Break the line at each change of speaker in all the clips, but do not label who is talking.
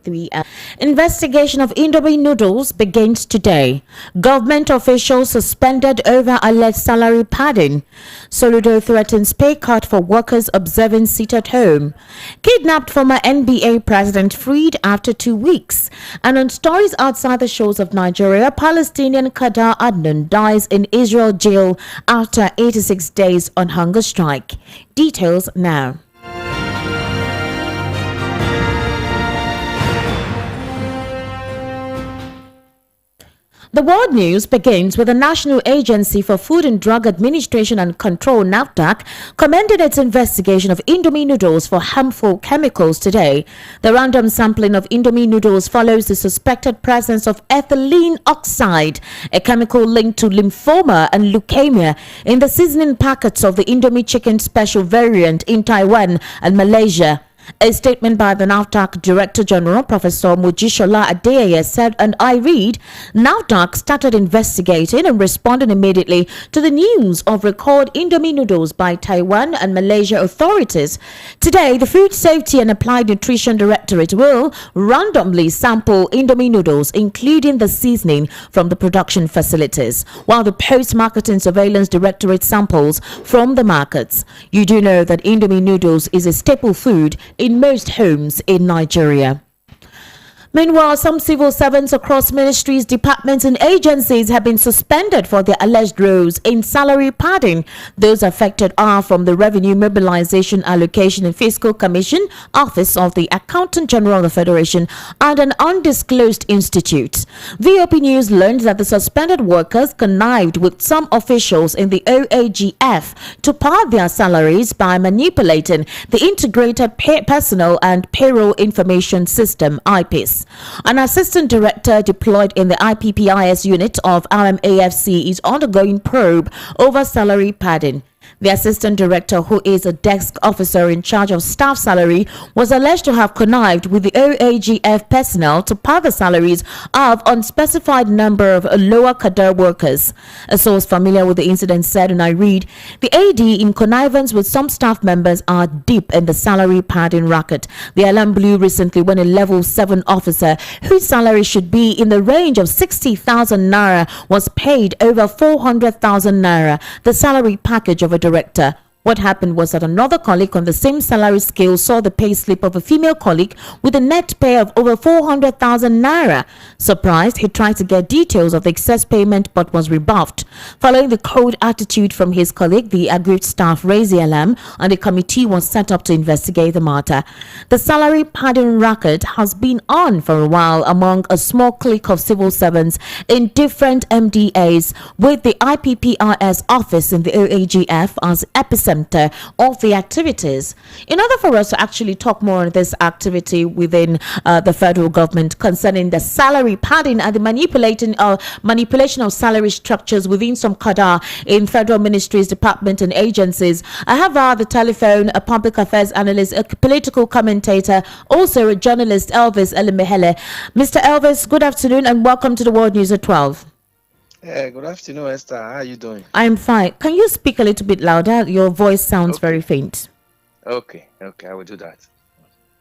Investigation of Indomie noodles begins today. Government officials suspended over alleged salary padding. Soludo threatens pay cut for workers observing sit at home. Kidnapped former NBA president freed after 2 weeks. And on stories outside the shores of Nigeria, Palestinian Qadar Adnan dies in Israel jail after 86 days on hunger strike. Details now. The world news begins with the National Agency for Food and Drug Administration and Control (NAFDAC) commended its investigation of Indomie noodles for harmful chemicals today. The random sampling of Indomie noodles follows the suspected presence of ethylene oxide, a chemical linked to lymphoma and leukemia, in the seasoning packets of the Indomie chicken special variant in Taiwan and Malaysia. A statement by the NAFDAC Director General, Professor Mojishola Adeyeye, said, and I read, NAFDAC started investigating and responding immediately to the news of recalled Indomie noodles by Taiwan and Malaysia authorities. Today, the Food Safety and Applied Nutrition Directorate will randomly sample Indomie noodles, including the seasoning, from the production facilities, while the Post-Marketing Surveillance Directorate samples from the markets. You do know that Indomie noodles is a staple food in most homes in Nigeria. Meanwhile, some civil servants across ministries, departments and agencies have been suspended for their alleged roles in salary padding. Those affected are from the Revenue Mobilization Allocation and Fiscal Commission, Office of the Accountant General of the Federation, and an undisclosed institute. VOP News learned that the suspended workers connived with some officials in the OAGF to pad their salaries by manipulating the Integrated Personnel and Payroll Information System, IPIS. An assistant director deployed in the IPPIS unit of RMAFC is undergoing probe over salary padding. The assistant director, who is a desk officer in charge of staff salary, was alleged to have connived with the OAGF personnel to pad the salaries of unspecified number of lower cadre workers. A source familiar with the incident said, and I read, the AD in connivance with some staff members are deep in the salary padding racket. The alarm blew recently when a level 7 officer, whose salary should be in the range of 60,000 naira, was paid over 400,000 naira, the salary package of a director. What happened was that another colleague on the same salary scale saw the pay slip of a female colleague with a net pay of over 400,000 naira. Surprised, he tried to get details of the excess payment but was rebuffed. Following the cold attitude from his colleague, the aggrieved staff raised the alarm and a committee was set up to investigate the matter. The salary padding racket has been on for a while among a small clique of civil servants in different MDAs, with the IPPRS office in the OAGF as epicenter of the activities. In order for us to actually talk more on this activity within the federal government concerning the salary padding and the manipulation of salary structures within some cadre in federal ministries, departments and agencies, I have the telephone a public affairs analyst, a political commentator, also a journalist, Elvis Elimehele. Mr. Elvis, good afternoon and welcome to the World News at 12.
Good afternoon, Esther. How are you doing?
I'm fine. Can you speak a little bit louder? Your voice sounds very faint.
Okay, I will do that.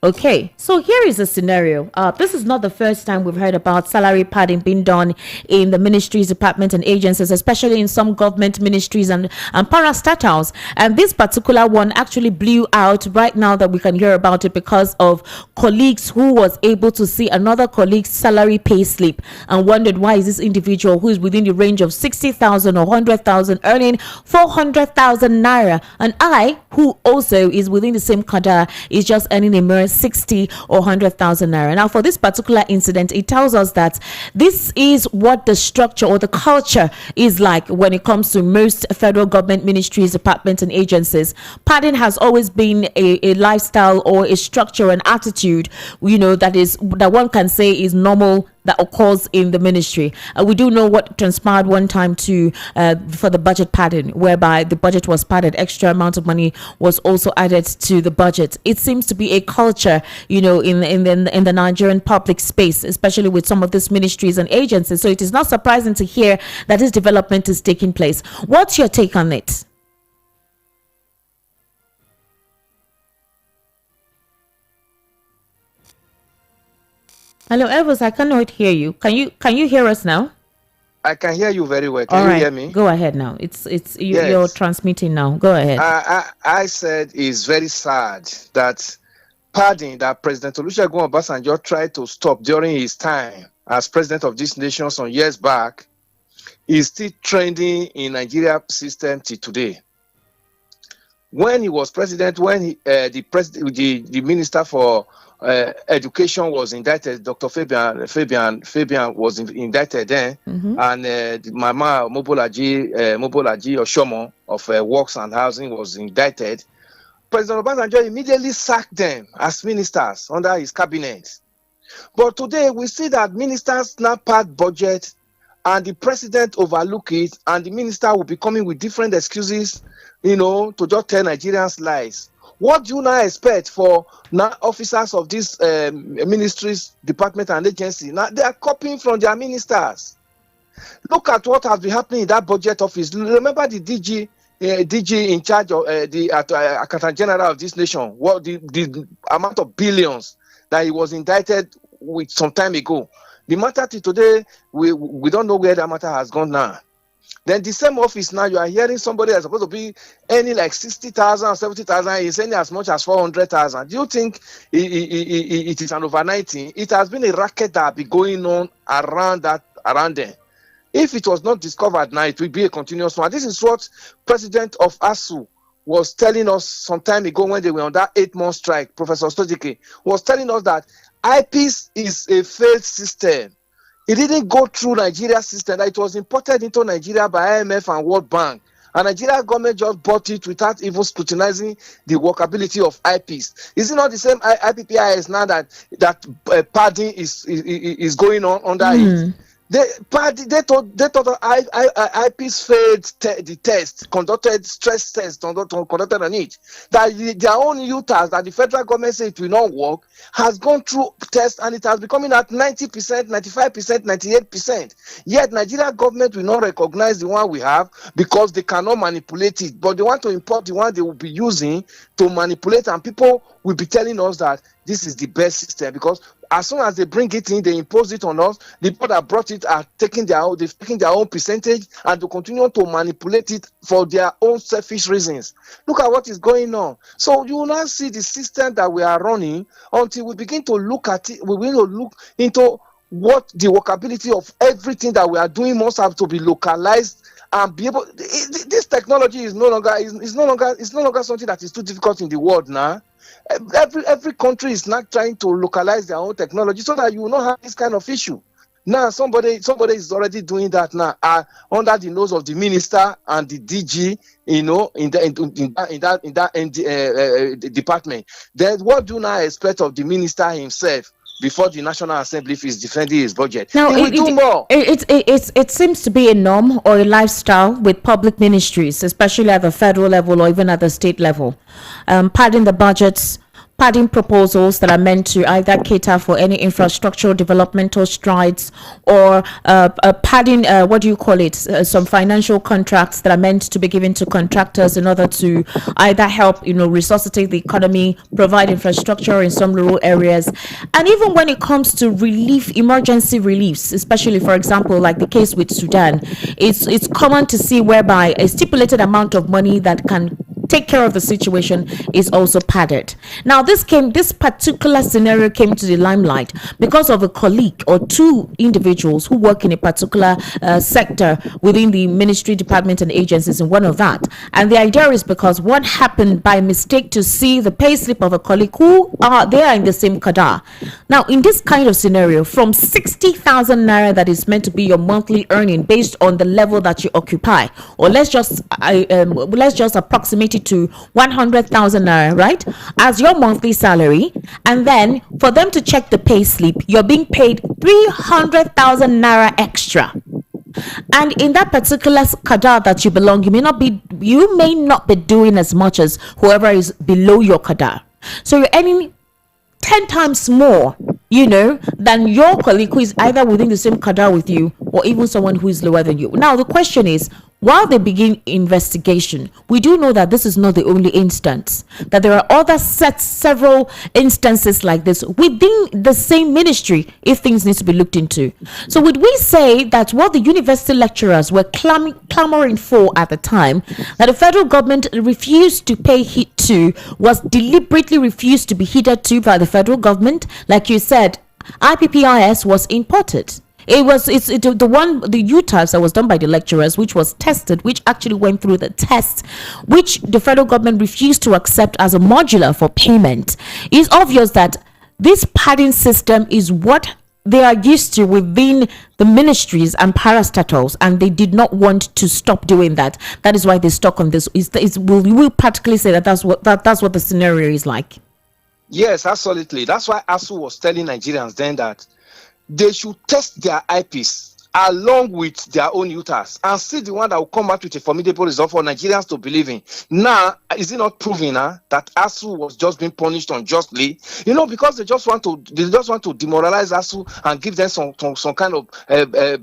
Okay, so here is a scenario. This is not the first time we've heard about salary padding being done in the ministries, departments, and agencies, especially in some government ministries and parastatals. And this particular one actually blew out right now that we can hear about it because of colleagues who was able to see another colleague's salary pay slip and wondered why is this individual who is within the range of 60,000 or 100,000 earning 400,000 naira, and I, who also is within the same cadre, is just earning a mere 60 or 100,000 naira. Now, for this particular incident, it tells us that this is what the structure or the culture is like when it comes to most federal government ministries, departments, and agencies. Padding has always been a lifestyle or a structure and attitude, that one can say is normal that occurs in the ministry. We do know what transpired one time for the budget padding, whereby the budget was padded, extra amount of money was also added to the budget. It seems to be a culture, in the Nigerian public space, especially with some of these ministries and agencies. So it is not surprising to hear that this development is taking place. What's your take on it? Hello, Elvis. I cannot hear you. Can you hear us now?
I can hear you very well.
All
Can you
right,
hear me?
go ahead now. You're
Yes.
transmitting now. Go ahead.
I said it's very sad that pardon that President Olusegun Obasanjo tried to stop during his time as president of this nation some years back is still trending in Nigeria system till today. When he was president, when the minister for education was indicted, Dr. Fabian was indicted then, and Mama Mobolaji Oshomo of Works and Housing was indicted. President Obasanjo immediately sacked them as ministers under his cabinet. But today we see that ministers now part budget and the president overlook it, and the minister will be coming with different excuses, to just tell Nigerians lies. What do you now expect for now officers of these ministries, department and agency? Now they are copying from their ministers. Look at what has been happening in that budget office. Remember the DG in charge of the Accountant General of this nation, what the amount of billions that he was indicted with some time ago. The matter till today, we don't know where that matter has gone now. Then the same office now, you are hearing somebody that's supposed to be earning like 60,000 or 70,000, is earning as much as 400,000. Do you think it is an overnighting? It has been a racket that has been going on around there. If it was not discovered now, it will be a continuous one. This is what President of ASU was telling us some time ago when they were on that 8-month strike. Professor Stojike was telling us that IPs is a failed system. It didn't go through Nigeria's system, that it was imported into Nigeria by IMF and World Bank. And Nigeria government just bought it without even scrutinizing the workability of IPs. Is it not the same IPPIS now that padding is going on under it? They thought IPs failed the test, conducted stress tests conducted on it. That their own UTAS that the federal government said it will not work has gone through tests and it has become at 90%, 95%, 98%. Yet Nigeria government will not recognize the one we have because they cannot manipulate it. But they want to import the one they will be using to manipulate, and people will be telling us that this is the best system because as soon as they bring it in, they impose it on us. The people that brought it are taking their own percentage and to continue to manipulate it for their own selfish reasons. Look at what is going on. So you will now see the system that we are running until we begin to look at it. We will look into what the workability of everything that we are doing must have to be localized and be able. This technology is no longer something that is too difficult in the world now. Every country is not trying to localize their own technology so that you will not have this kind of issue. Now somebody is already doing that now under the nose of the minister and the DG, in that department. Then what do you now expect of the minister himself before the National Assembly is defending his budget?
Now,
He will do more.
It seems to be a norm or a lifestyle with public ministries, especially at the federal level or even at the state level. Padding the budgets, padding proposals that are meant to either cater for any infrastructural developmental strides or padding, some financial contracts that are meant to be given to contractors in order to either help, resuscitate the economy, provide infrastructure in some rural areas. And even when it comes to emergency reliefs, especially, for example, like the case with Sudan, it's common to see whereby a stipulated amount of money that can take care of the situation is also padded. Now, this particular scenario came to the limelight because of a colleague or two individuals who work in a particular sector within the ministry, department, and agencies in one of that. And the idea is because what happened by mistake to see the pay slip of a colleague who they are in the same cadre. Now, in this kind of scenario, from 60,000 naira that is meant to be your monthly earning based on the level that you occupy, or let's just approximate it to 100,000 naira, right, as your monthly salary, and then for them to check the pay slip, you're being paid 300,000 naira extra. And in that particular cadre that you belong, you may not be doing as much as whoever is below your cadre. So you're earning 10 times more, than your colleague who is either within the same cadre with you or even someone who is lower than you. Now, the question is, while they begin investigation, we do know that this is not the only instance, that there are other several instances like this within the same ministry if things need to be looked into. So would we say that what the university lecturers were clamoring for at the time, that the federal government refused to pay heed to, was deliberately refused to be heeded to by the federal government? Like you said, IPPIS was imported. The UTAS that was done by the lecturers, which was tested, which actually went through the test, which the federal government refused to accept as a modular for payment. It's obvious that this padding system is what they are used to within the ministries and parastatals, and they did not want to stop doing that. That is why they stuck on this. Will practically say that that's what the scenario is like?
Yes, absolutely. That's why ASU was telling Nigerians then that they should test their IPs along with their own UTAS and see the one that will come out with a formidable result for Nigerians to believe in. Now, is it not proving that ASU was just being punished unjustly? Because they just want to demoralize ASU and give them some kind of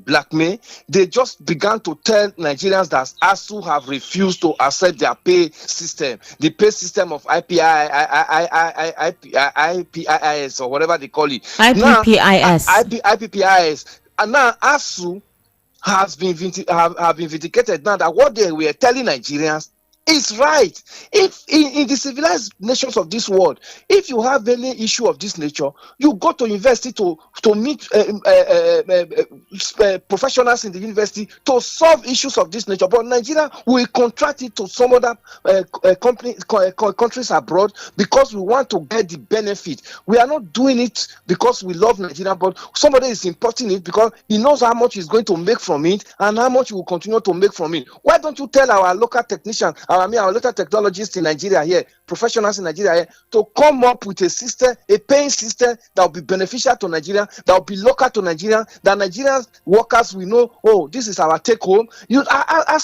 blackmail. They just began to tell Nigerians that ASU have refused to accept their pay system, the pay system of IPIS or whatever they call it. IPPIS. And now ASU has been vindicated now that what they were telling Nigerians is right. If in the civilized nations of this world, if you have any issue of this nature, you go to university to meet professionals in the university to solve issues of this nature. But Nigeria will contract it to some other countries abroad because we want to get the benefit. We are not doing it because we love Nigeria, but somebody is importing it because he knows how much he's going to make from it and how much he will continue to make from it. Why don't you tell our local technicians, our local technologists in Nigeria here, professionals in Nigeria here, to come up with a system, a paying system that will be beneficial to Nigeria, that will be local to Nigeria, that Nigerian workers will know, oh, this is our take home. I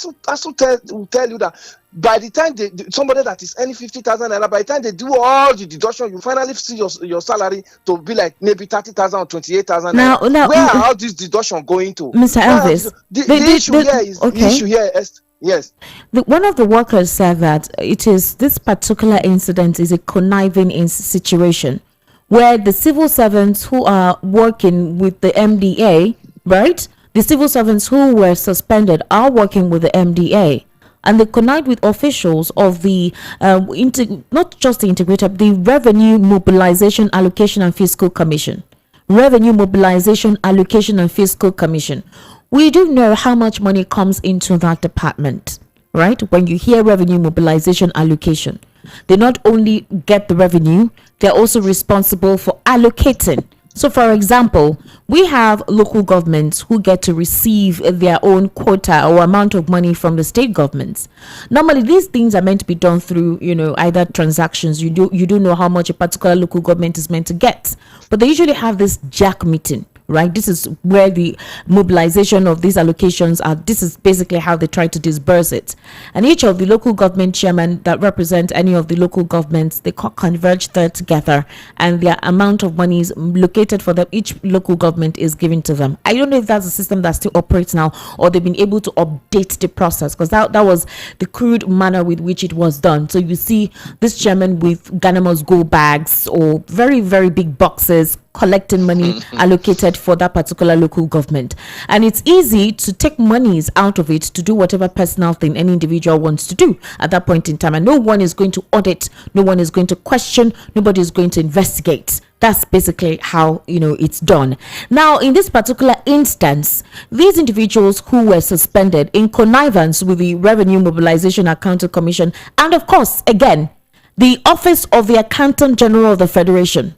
will tell you that by the time somebody that is earning 50,000 naira, by the time they do all the deduction, you finally see your salary to be like maybe 30,000 or 28,000 naira. Now, where are all this deduction going to?
Mr. Elvis,
the issue here is yes.
One of the workers said that this particular incident is a conniving situation where the civil servants who are working with the MDA, right? The civil servants who were suspended are working with the MDA. And they connived with officials of the not just the integrated, the Revenue Mobilization Allocation and Fiscal Commission. Revenue Mobilization Allocation and Fiscal Commission. We do know how much money comes into that department, right? When you hear Revenue Mobilization Allocation, they not only get the revenue, they're also responsible for allocating. So, for example, we have local governments who get to receive their own quota or amount of money from the state governments. Normally, these things are meant to be done through, either transactions. You do know how much a particular local government is meant to get, but they usually have this jack meeting. Right, this is where the mobilization of these allocations are. This is basically how they try to disburse it, and each of the local government chairmen that represent any of the local governments, they converge there together, and their amount of money is located for them. Each local government is given to them. I don't know if that's a system that still operates now, or they've been able to update the process, because that was the crude manner with which it was done. So you see this chairman with Ganamos go bags or very, very big boxes collecting money allocated for that particular local government, and it's easy to take monies out of it to do whatever personal thing any individual wants to do at that point in time, and no one is going to audit, no one is going to question, nobody is going to investigate. That's basically how it's done. Now, in this particular instance, these individuals who were suspended in connivance with the Revenue Mobilization Accounting Commission, and of course, again, the Office of the Accountant General of the Federation,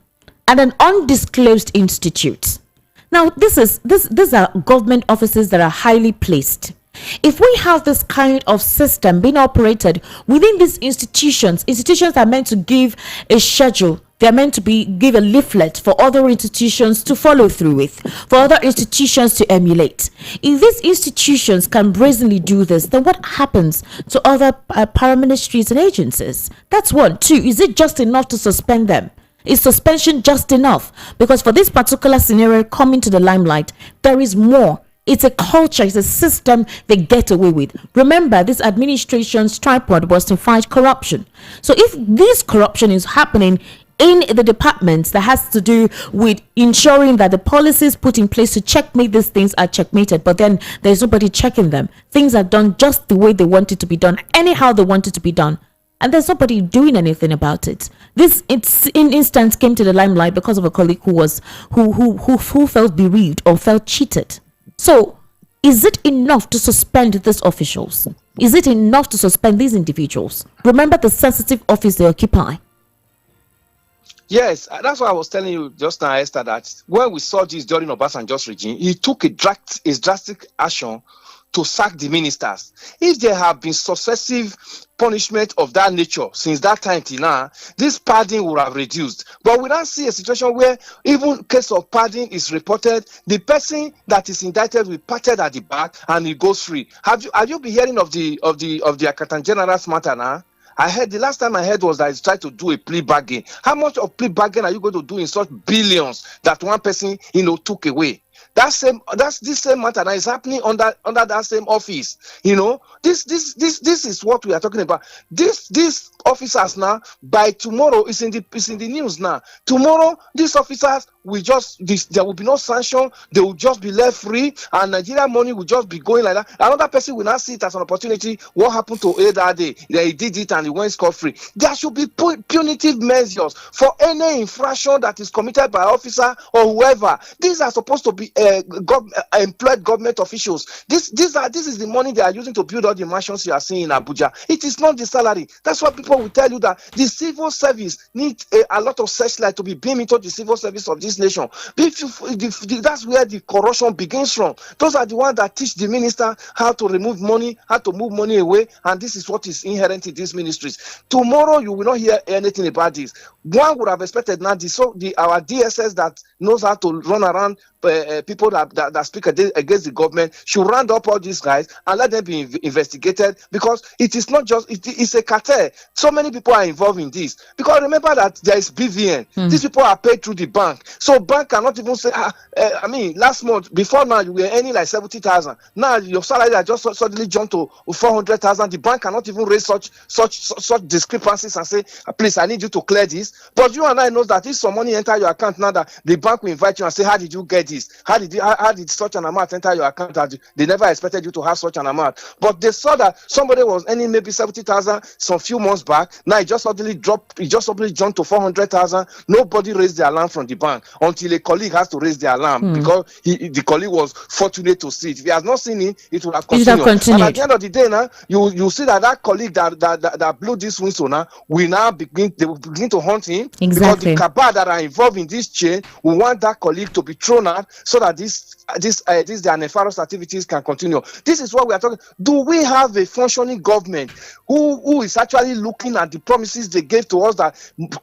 and an undisclosed institute. Now, these are government offices that are highly placed. If we have this kind of system being operated within these institutions are meant to give a schedule. They're meant to give a leaflet for other institutions to follow through with, for other institutions to emulate. If these institutions can brazenly do this, then what happens to other paraministries and agencies? That's one. Two, is it just enough to suspend them? Is suspension just enough? Because for this particular scenario coming to the limelight, there is more. It's a culture, it's a system they get away with. Remember, this administration's tripod was to fight corruption. So if this corruption is happening in the departments that has to do with ensuring that the policies put in place to checkmate these things are checkmated, but then there's nobody checking them. Things are done just the way they want it to be done, anyhow they want it to be done, and there's nobody doing anything about it. This instance came to the limelight because of a colleague who felt bereaved or felt cheated. So, is it enough to suspend these officials? Is it enough to suspend these individuals? Remember the sensitive office they occupy.
Yes, that's what I was telling you just now, Esther, that when we saw this during Obasanjo's regime, he took a drastic action to sack the ministers. If there have been successive punishment of that nature since that time till now, this pardon would have reduced. But we don't see a situation where even case of pardon is reported, the person that is indicted will be patted at the back and he goes free. Have you been hearing of the Accountant General's matter now? I heard the last time I heard was that he's trying to do a plea bargain. How much of plea bargain are you going to do in such billions that one person took away? That's this same matter that is happening under that same office. This is what we are talking about. These officers now, by tomorrow, it's in the news now. Tomorrow, these officers will there will be no sanction. They will just be left free, and Nigeria money will just be going like that. Another person will not see it as an opportunity. What happened to A that day? That he did it and he went scot-free. There should be punitive measures for any infraction that is committed by officer or whoever. These are supposed to be employed government officials. This is the money they are using to build all the mansions you are seeing in Abuja. It is not the salary. That's why people will tell you that the civil service needs a lot of searchlight to be beamed into the civil service of this nation. That's where the corruption begins from. Those are the ones that teach the minister how to remove money, how to move money away, and this is what is inherent in these ministries. Tomorrow you will not hear anything about this. One would have expected now our DSS that knows how to run around people that speak against the government should round up all these guys and let them be investigated, because it is not just it's a cartel. So many people are involved in this, because remember that there is BVN. These people are paid through the bank, so bank cannot even say last month, before now you were earning like 70,000, now your salary has just suddenly jumped to 400,000. The bank cannot even raise such discrepancies and say, please, I need you to clear this. But you and I know that if some money enter your account now, that the bank will invite you and say, how did you get this? How did such an amount enter your account that they never expected you to have such an amount? But they saw that somebody was earning maybe 70,000 some few months back. Now it just suddenly dropped. It just suddenly jumped to 400,000. Nobody raised the alarm from the bank until a colleague has to raise the alarm because the colleague was fortunate to see it. If he has not seen it would have continued. And at the end of the day, now you see that colleague that blew this whistle now will begin to hunt him.
Exactly.
Because the cabal that are involved in this chain will want that colleague to be thrown out so that their nefarious activities can continue. This is what we are talking. Do we have a functioning government who is actually looking at the promises they gave to us that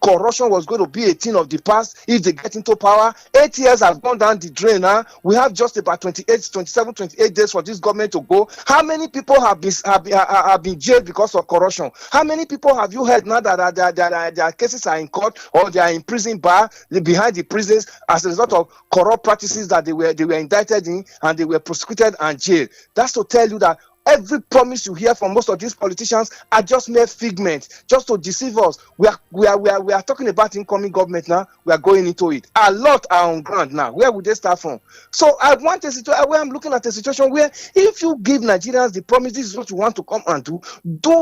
corruption was going to be a thing of the past if they get into power? 8 years have gone down the drain now. We have just about 28 days for this government to go. How many people have been jailed because of corruption? How many people have you heard now that their cases are in court or they are in prison bar behind the prisons as a result of corrupt practices that they were indicted in and they were prosecuted and jailed? That's to tell you that every promise you hear from most of these politicians are just mere figments, just to deceive us. We are talking about incoming government now. We are going into it. A lot are on ground now. Where would they start from? So I want a situation where I'm looking at a situation where if you give Nigerians the promise, this is what you want to come and do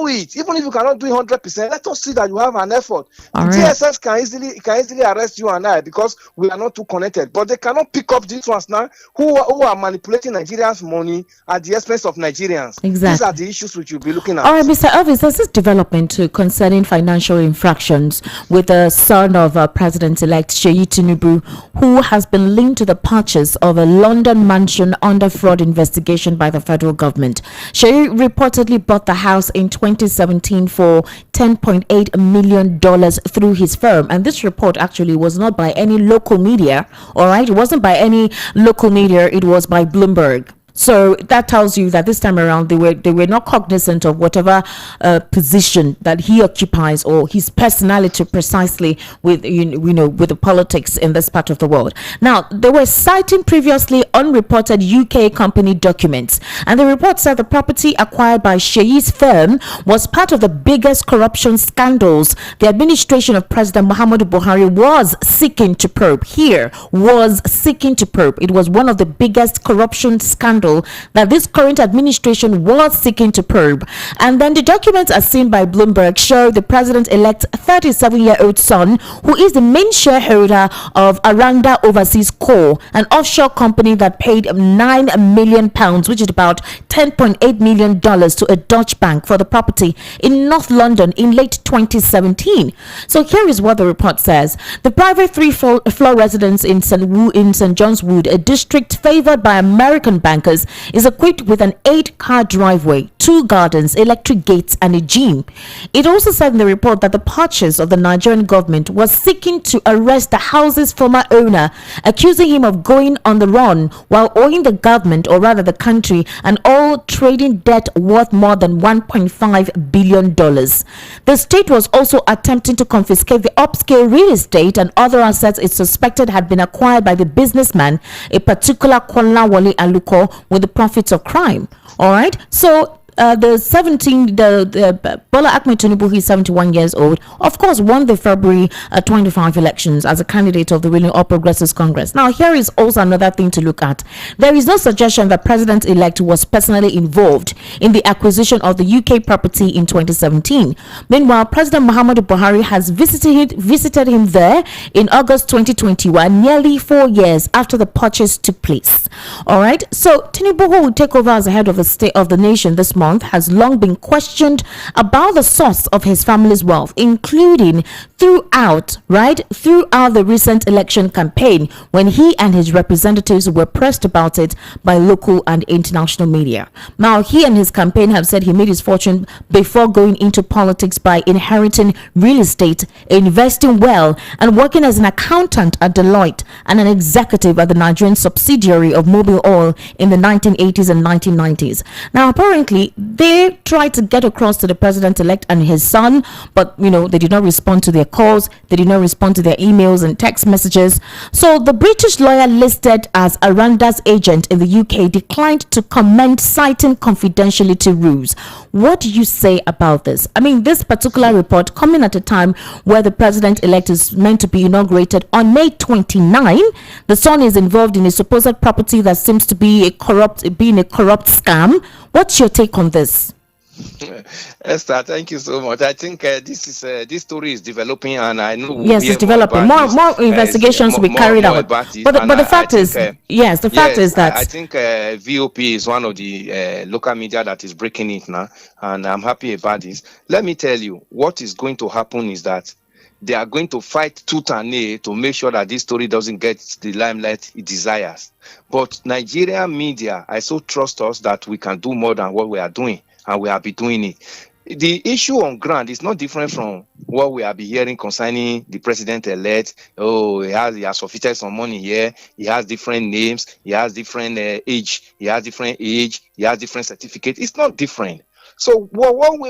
it. Even if you cannot do it 100%, let us see that you have an effort.
All right.
DSS can easily arrest you and I because we are not too connected, but they cannot pick up these ones now who are manipulating Nigerians' money at the expense of Nigerians.
Exactly.
These are the issues which you'll be looking at.
All right, Mr. Elvis, there's this development too concerning financial infractions with the son of President-elect Seyi Tinubu, who has been linked to the purchase of a London mansion under fraud investigation by the federal government. Seyi reportedly bought the house in 2017 for $10.8 million through his firm. And this report actually was not by any local media, all right? It wasn't by any local media, it was by Bloomberg. So that tells you that this time around they were not cognizant of whatever position that he occupies or his personality precisely with with the politics in this part of the world. Now they were citing previously unreported UK company documents, and the report said the property acquired by Sheyi's firm was part of the biggest corruption scandals the administration of President Muhammadu Buhari was seeking to probe. Here was seeking to probe. It was one of the biggest corruption scandals that this current administration was seeking to probe. And then the documents, as seen by Bloomberg, show the president-elect's 37-year-old son, who is the main shareholder of Aranda Overseas Co., an offshore company that paid £9 million, which is about $10.8 million, to a Dutch bank for the property in North London in late 2017. So here is what the report says. The private three-floor residence in St. John's Wood, a district favored by American bankers, is equipped with an 8-car driveway, 2 gardens, electric gates, and a gym. It also said in the report that the purchase of the Nigerian government was seeking to arrest the house's former owner, accusing him of going on the run while owing the government, or rather the country, an oil trading debt worth more than $1.5 billion. The state was also attempting to confiscate the upscale real estate and other assets it suspected had been acquired by the businessman, a particular Kolawole Aluko, with the profits of crime. All right, so the Bola Ahmed Tinubu, he's 71 years old, of course won the February 25 elections as a candidate of the ruling All Progressives Congress. Now here is also another thing to look at. There is no suggestion that President-elect was personally involved in the acquisition of the UK property in 2017. Meanwhile, President Muhammadu Buhari has visited him there in August 2021, nearly 4 years after the purchase took place. All right, so Tinubu, who will take over as the head of the state of the nation this month, has long been questioned about the source of his family's wealth, including throughout the recent election campaign, when he and his representatives were pressed about it by local and international media. Now, he and his campaign have said he made his fortune before going into politics by inheriting real estate, investing well, and working as an accountant at Deloitte and an executive at the Nigerian subsidiary of Mobil Oil in the 1980s and 1990s. Now, apparently, they tried to get across to the president-elect and his son, but they did not respond to their calls. They did not respond to their emails and text messages. So the British lawyer listed as Aranda's agent in the UK declined to comment, citing confidentiality rules. What do you say about this? I mean, this particular report coming at a time where the president-elect is meant to be inaugurated on May 29. The son is involved in a supposed property that seems to be a corrupt scam. What's your take on this?
Esther, thank you so much. I think this story is developing, and I know
it's developing. More investigations will be carried out. But the fact is, that
I think VOP is one of the local media that is breaking it now, and I'm happy about this. Let me tell you, what is going to happen is that they are going to fight tooth and nail to make sure that this story doesn't get the limelight it desires. But Nigerian media, I so trust us that we can do more than what we are doing, and we have been doing it. The issue on ground is not different from what we have been hearing concerning the president-elect. Oh, he has forfeited some money here. He has different names. He has different age. He has different certificate. It's not different. So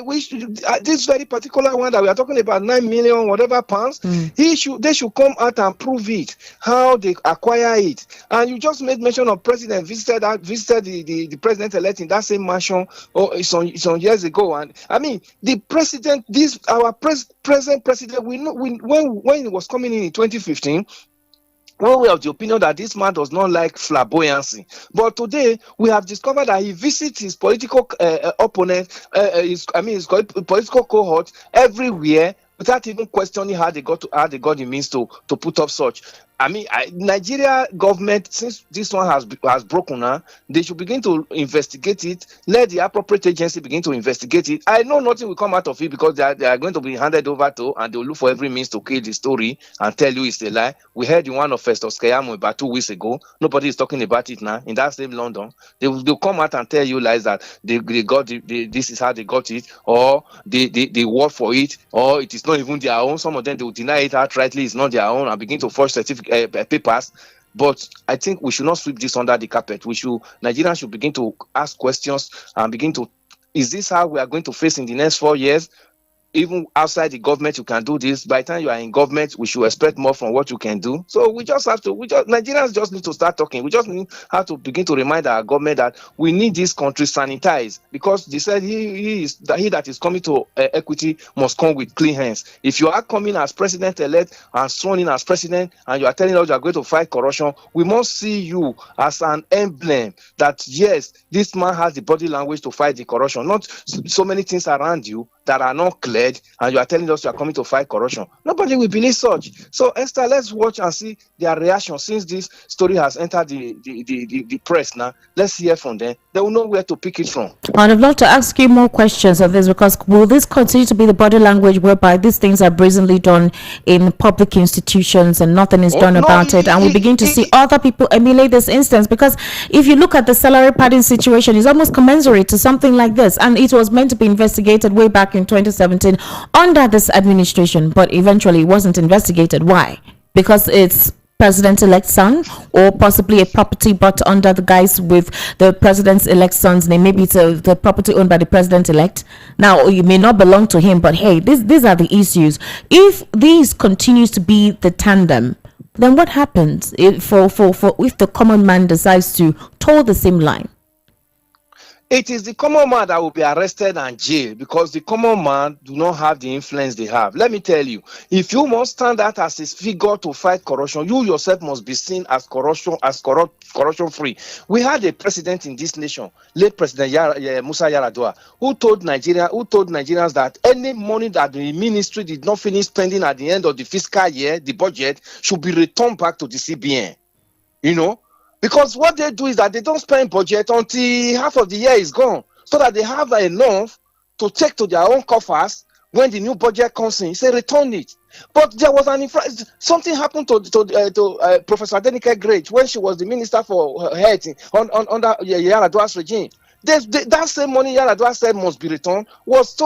we should, this very particular one that we are talking about, 9 million whatever pounds, they should come out and prove it, how they acquire it. And you just made mention of president visited the president-elect in that same mansion some years ago. And I mean, the president, present president, we know when he was coming in 2015. Well, we have the opinion that this man does not like flamboyancy. But today, we have discovered that he visits his political opponent, his political cohort everywhere, without even questioning how they got the means to put up such. I mean, Nigeria government, since this one has broken now, they should begin to investigate it. Let the appropriate agency begin to investigate it. I know nothing will come out of it because they are going to be handed over to, and they will look for every means to kill the story and tell you it's a lie. We heard the one of Festus Keyamo about 2 weeks ago. Nobody is talking about it now. In that same London, they'll come out and tell you lies that they got this is how they got it, or they worked for it, or it is not even their own. Some of them they will deny it outrightly. It's not their own, and begin to forge certificate papers. But I think we should not sweep this under the carpet. Nigerians should begin to ask questions and is this how we are going to face in the next 4 years? Even outside the government, you can do this. By the time you are in government, we should expect more from what you can do. So Nigerians just need to start talking. We just have to begin to remind our government that we need this country sanitized, because they said he that is coming to equity must come with clean hands. If you are coming as president-elect and sworn in as president, and you are telling us you are going to fight corruption, we must see you as an emblem that, yes, this man has the body language to fight the corruption. Not so many things around you that are not cleared, and you are telling us you are coming to fight corruption. Nobody will believe such. So, Esther, let's watch and see their reaction since this story has entered the press now. Let's hear from them. They will know where to pick it from.
I'd love to ask you more questions of this, because will this continue to be the body language whereby these things are brazenly done in public institutions and nothing is done about it, and we begin to see other people emulate this instance? Because if you look at the salary padding situation, it's almost commensurate to something like this, and it was meant to be investigated way back in 2017 under this administration, but eventually it wasn't investigated. Why? Because it's president-elect's son, or possibly a property bought under the guise with the president-elect's son's name. Maybe it's the property owned by the president-elect. Now, it may not belong to him, but hey, these are the issues. If these continues to be the tandem, then what happens if the common man decides to toe the same line?
It is the common man that will be arrested and jailed, because the common man do not have the influence they have. Let me tell you, if you must stand out as a figure to fight corruption, you yourself must be seen as corruption free. We had a president in this nation, late President Musa Yar'Adua, who told Nigerians that any money that the ministry did not finish spending at the end of the fiscal year, the budget, should be returned back to the CBN. You know, because what they do is that they don't spend budget until half of the year is gone, so that they have enough to take to their own coffers when the new budget comes in. Say return it. But there was something happened to Professor Adenike Great when she was the minister for health under Yar'Adua's regime. That same money Yar'Adua said must be returned was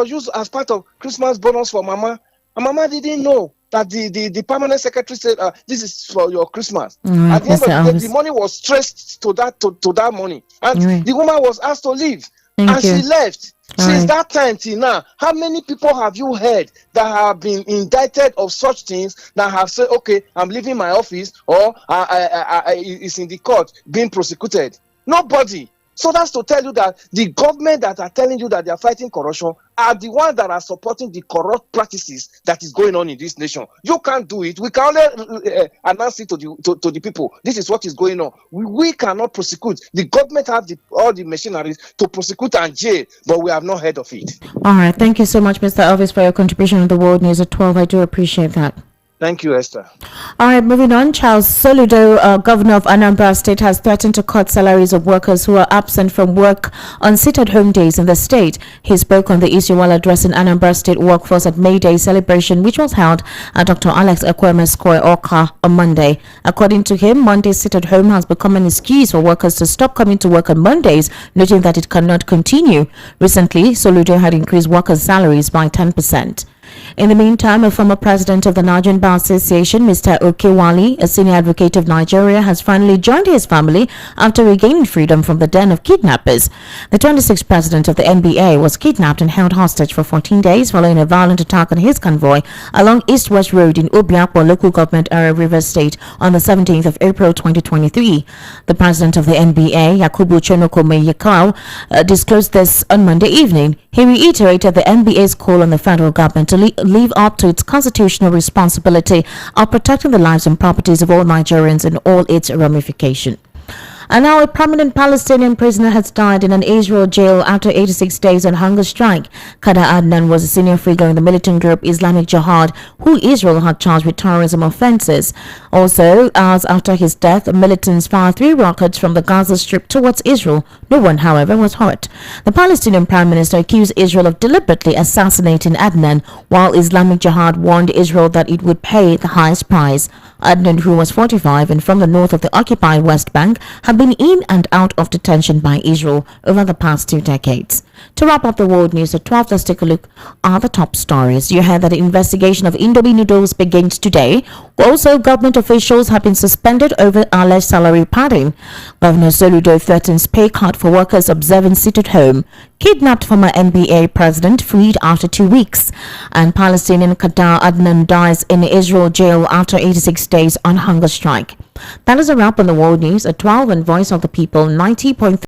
used as part of Christmas bonus for Mama, and Mama didn't know that the permanent secretary said this is for your Christmas. At the end of the day, the money was traced to that money, and the woman was asked to leave, she left. Since that time till now, how many people have you heard that have been indicted of such things, that have said, okay, I'm leaving my office, or it's in the court being prosecuted? Nobody. So that's to tell you that the government that are telling you that they are fighting corruption are the ones that are supporting the corrupt practices that is going on in this nation. You can't do it. We can only announce it to the people. This is what is going on. We cannot prosecute. The government have all the machineries to prosecute and jail, but we have not heard of it.
All right. Thank you so much, Mr. Elvis, for your contribution to the World News at 12. I do appreciate that.
Thank you, Esther.
All right, moving on. Charles Soludo, governor of Anambra State, has threatened to cut salaries of workers who are absent from work on sit-at-home days in the state. He spoke on the issue while addressing Anambra State workforce at May Day celebration, which was held at Dr. Alex Ekweme Square, Awka, on Monday. According to him, Monday's sit-at-home has become an excuse for workers to stop coming to work on Mondays, noting that it cannot continue. Recently, Soludo had increased workers' salaries by 10%. In the meantime, a former president of the Nigerian Bar Association, Mr. Okewale, a senior advocate of Nigeria, has finally joined his family after regaining freedom from the den of kidnappers. The 26th president of the NBA was kidnapped and held hostage for 14 days following a violent attack on his convoy along East-West Road in Obiakpo local government area, Rivers State, on the 17th of April 2023. The president of the NBA, Yakubu Chonoko-Meyekau, disclosed this on Monday evening. He reiterated the NBA's call on the federal government to live up to its constitutional responsibility of protecting the lives and properties of all Nigerians in all its ramifications. And now a prominent Palestinian prisoner has died in an Israel jail after 86 days on hunger strike. Kada Adnan was a senior figure in the militant group Islamic Jihad, who Israel had charged with terrorism offenses. Also, hours after his death, militants fired 3 rockets from the Gaza Strip towards Israel. No one, however, was hurt. The Palestinian Prime Minister accused Israel of deliberately assassinating Adnan, while Islamic Jihad warned Israel that it would pay the highest price. Adnan, who was 45 and from the north of the occupied West Bank, had have been in and out of detention by Israel over the past 2 decades. To wrap up the world news at 12, let's take a look at the top stories. You heard that the investigation of Indomie noodles begins today. Also, government officials have been suspended over alleged salary padding. Governor Soludo threatens pay cut for workers observing sit-at-home. Kidnapped former NBA president freed after 2 weeks. And Palestinian Qatar Adnan dies in Israel jail after 86 days on hunger strike. That is a wrap on the world news at 12 and Voice of the People 90.3.